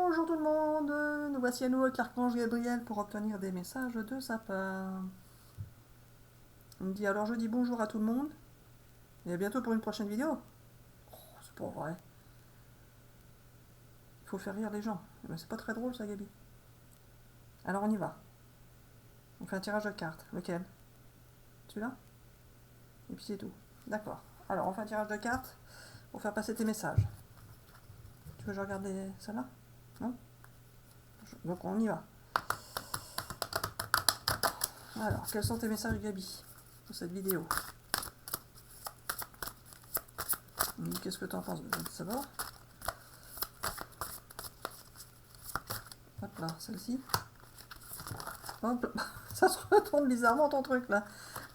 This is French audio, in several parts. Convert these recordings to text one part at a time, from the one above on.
Bonjour tout le monde, nous voici à nouveau avec l'archange Gabriel pour obtenir des messages de sa part. Il me dit alors je dis bonjour à tout le monde et à bientôt pour une prochaine vidéo. Oh, c'est pas vrai. Il faut faire rire les gens. Eh ben, c'est pas très drôle ça Gabi. Alors on y va. On fait un tirage de cartes. Lequel? Celui-là? Et puis c'est tout. D'accord. Alors on fait un tirage de cartes pour faire passer tes messages. Tu veux que je regarde celle-là? Non? Donc on y va. Alors, quels sont tes messages Gabi pour cette vidéo? Il me dit qu'est-ce que tu en penses de savoir. Hop là, celle-ci. Hop, ça se retourne bizarrement ton truc là.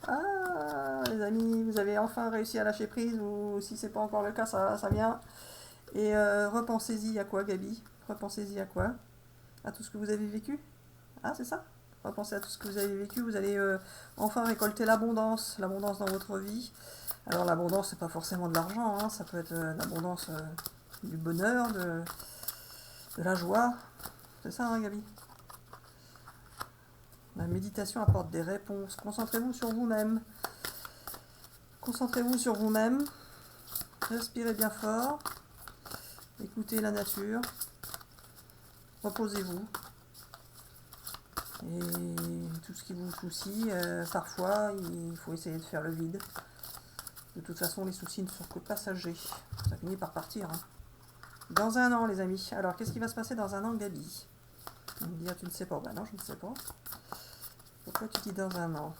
Ah, les amis, vous avez enfin réussi à lâcher prise, ou si c'est pas encore le cas, ça vient. Et repensez-y à quoi, Gabi? Repensez-y à quoi? À tout ce que vous avez vécu? Ah, c'est ça? Repensez à tout ce que vous avez vécu, vous allez enfin récolter l'abondance dans votre vie. Alors l'abondance, c'est pas forcément de l'argent, hein, ça peut être l'abondance du bonheur, de la joie. C'est ça, hein, Gabi? La méditation apporte des réponses. Concentrez-vous sur vous-même. Concentrez-vous sur vous-même. Respirez bien fort. Écoutez la nature. Reposez-vous. Et tout ce qui vous soucie, parfois, il faut essayer de faire le vide. De toute façon, les soucis ne sont que passagers. Ça finit par partir. Hein. Dans un an, les amis. Alors, qu'est-ce qui va se passer dans un an, Gabi? On me dit, ah, tu ne sais pas. Ben non, je ne sais pas. Pourquoi tu dis dans un an?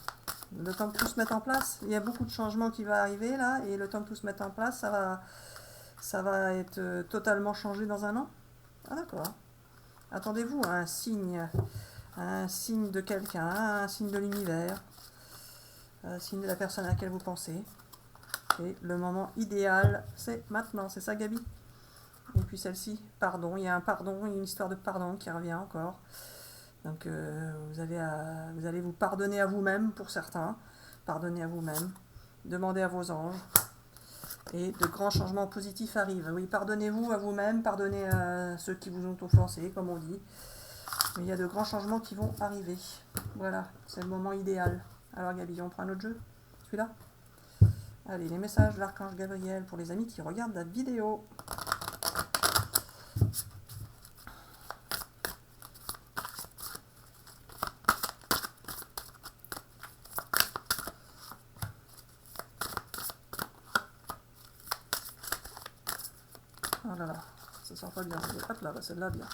Le temps que tout se mette en place, il y a beaucoup de changements qui vont arriver là, et le temps que tout se mette en place, ça va être totalement changé dans un an. Ah d'accord. Attendez-vous à un signe de quelqu'un, un signe de l'univers, un signe de la personne à laquelle vous pensez. Et le moment idéal, c'est maintenant, c'est ça Gabi? Et puis celle-ci, pardon, il y a un pardon, une histoire de pardon qui revient encore. Donc vous allez vous pardonner à vous-même pour certains, pardonnez à vous-même, demandez à vos anges, et de grands changements positifs arrivent. Oui, pardonnez-vous à vous-même, pardonnez à ceux qui vous ont offensé, comme on dit. Mais il y a de grands changements qui vont arriver. Voilà, c'est le moment idéal. Alors Gabi, on prend un autre jeu? Celui-là? Allez, les messages de l'archange Gabriel pour les amis qui regardent la vidéo. Oh là là, ça sort pas bien. Hop là, celle-là bien.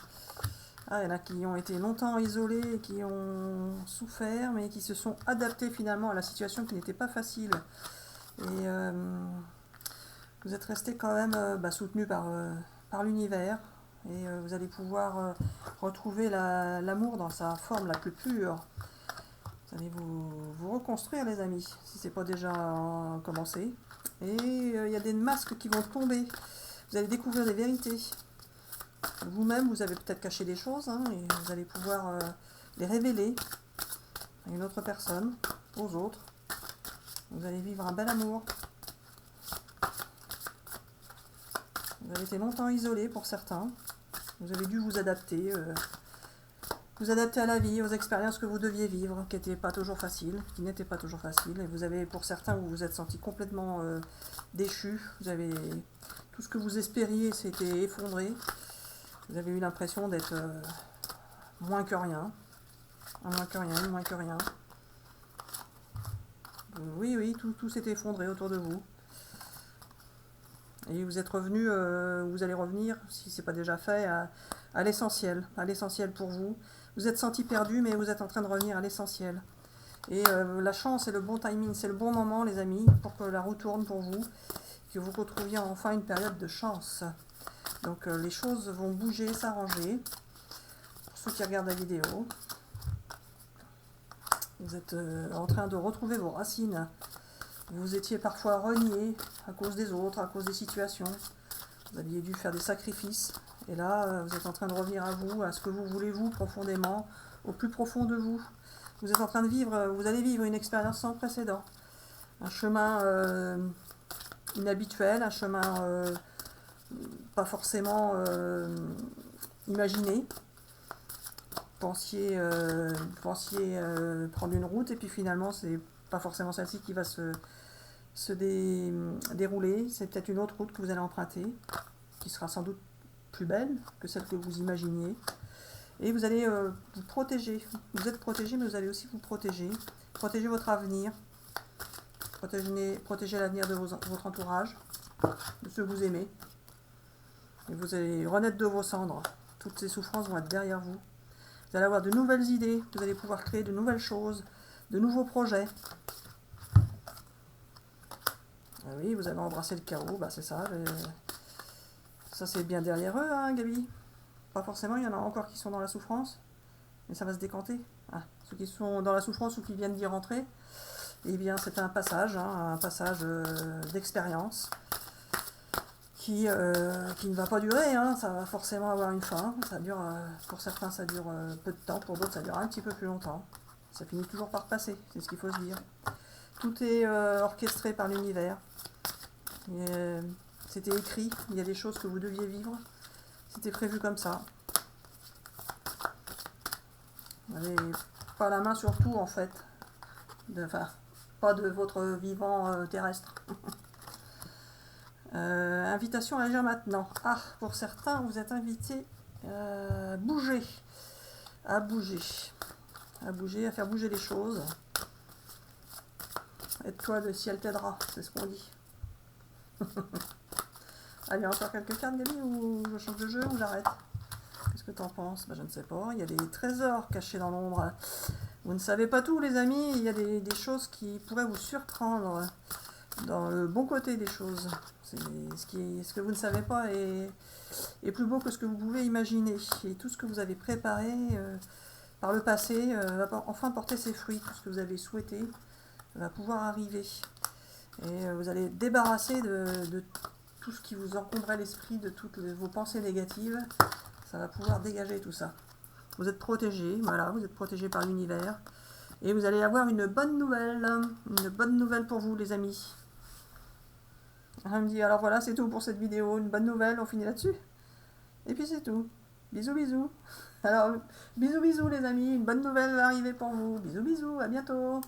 Ah, il y en a qui ont été longtemps isolés, qui ont souffert, mais qui se sont adaptés finalement à la situation qui n'était pas facile. Et vous êtes restés quand même soutenus par l'univers. Et vous allez pouvoir retrouver l'amour dans sa forme la plus pure. Vous allez vous reconstruire, les amis, si ce n'est pas déjà commencé. Et il y a des masques qui vont tomber. Vous allez découvrir des vérités. Vous-même, vous avez peut-être caché des choses, hein, et vous allez pouvoir les révéler à une autre personne, aux autres. Vous allez vivre un bel amour. Vous avez été longtemps isolé pour certains. Vous avez dû vous adapter à la vie, aux expériences que vous deviez vivre, qui n'étaient pas toujours faciles, Et vous avez, pour certains, vous vous êtes senti complètement déchus. Vous avez tout ce que vous espériez s'était effondré. Vous avez eu l'impression d'être moins que rien. Moins que rien. Oui, tout s'est effondré autour de vous. Et vous êtes revenu, vous allez revenir, si ce n'est pas déjà fait, à l'essentiel pour vous. Vous êtes senti perdu, mais vous êtes en train de revenir à l'essentiel. Et la chance et le bon timing, c'est le bon moment, les amis, pour que la roue tourne pour vous, que vous retrouviez enfin une période de chance. Donc les choses vont bouger, s'arranger. Pour ceux qui regardent la vidéo, vous êtes en train de retrouver vos racines. Vous étiez parfois renié à cause des autres, à cause des situations. Vous aviez dû faire des sacrifices. Et là, vous êtes en train de revenir à vous, à ce que vous voulez vous profondément, au plus profond de vous. Vous êtes en train de vivre, vous allez vivre une expérience sans précédent. Un chemin inhabituel, un chemin pas forcément imaginé. Pensiez prendre une route et puis finalement c'est pas forcément celle-ci qui va se dérouler. C'est peut-être une autre route que vous allez emprunter, qui sera sans doute plus belle que celle que vous imaginiez. Et vous allez vous protéger. Vous êtes protégé, mais vous allez aussi vous protéger. Protéger votre avenir. Protéger l'avenir de votre entourage, de ceux que vous aimez. Et vous allez renaître de vos cendres. Toutes ces souffrances vont être derrière vous. Vous allez avoir de nouvelles idées. Vous allez pouvoir créer de nouvelles choses, de nouveaux projets. Ah oui, vous avez embrassé le chaos, bah c'est ça. Ça c'est bien derrière eux, hein, Gabi. Pas forcément, il y en a encore qui sont dans la souffrance, mais ça va se décanter. Ah, ceux qui sont dans la souffrance ou qui viennent d'y rentrer, eh bien c'est un passage d'expérience qui ne va pas durer, hein. Ça va forcément avoir une fin. Ça dure, pour certains ça dure peu de temps, pour d'autres ça dure un petit peu plus longtemps. Ça finit toujours par passer, c'est ce qu'il faut se dire. Tout est orchestré par l'univers. C'était écrit, il y a des choses que vous deviez vivre. C'était prévu comme ça. Vous n'avez pas la main sur tout en fait. Enfin, pas de votre vivant terrestre. Invitation à agir maintenant. Ah, pour certains, vous êtes invités à bouger. À bouger. À bouger, à faire bouger les choses. Aide-toi, le ciel t'aidera, c'est ce qu'on dit. Allez, encore quelques cartes, Gabi, ou je change de jeu ou j'arrête? Qu'est-ce que t'en penses? Je ne sais pas. Il y a des trésors cachés dans l'ombre. Vous ne savez pas tout, les amis. Il y a des choses qui pourraient vous surprendre dans le bon côté des choses. Ce que vous ne savez pas est plus beau que ce que vous pouvez imaginer. Et tout ce que vous avez préparé par le passé va enfin porter ses fruits. Tout ce que vous avez souhaité va pouvoir arriver. Et vous allez débarrasser de tout ce qui vous encombrait l'esprit, de toutes vos pensées négatives. Ça va pouvoir dégager tout ça. Vous êtes protégé, voilà, vous êtes protégé par l'univers. Et vous allez avoir une bonne nouvelle pour vous, les amis. Elle me dit, alors voilà, c'est tout pour cette vidéo, une bonne nouvelle, on finit là-dessus. Et puis c'est tout. Bisous, bisous. Alors, bisous, bisous, les amis, une bonne nouvelle va arriver pour vous. Bisous, bisous, à bientôt.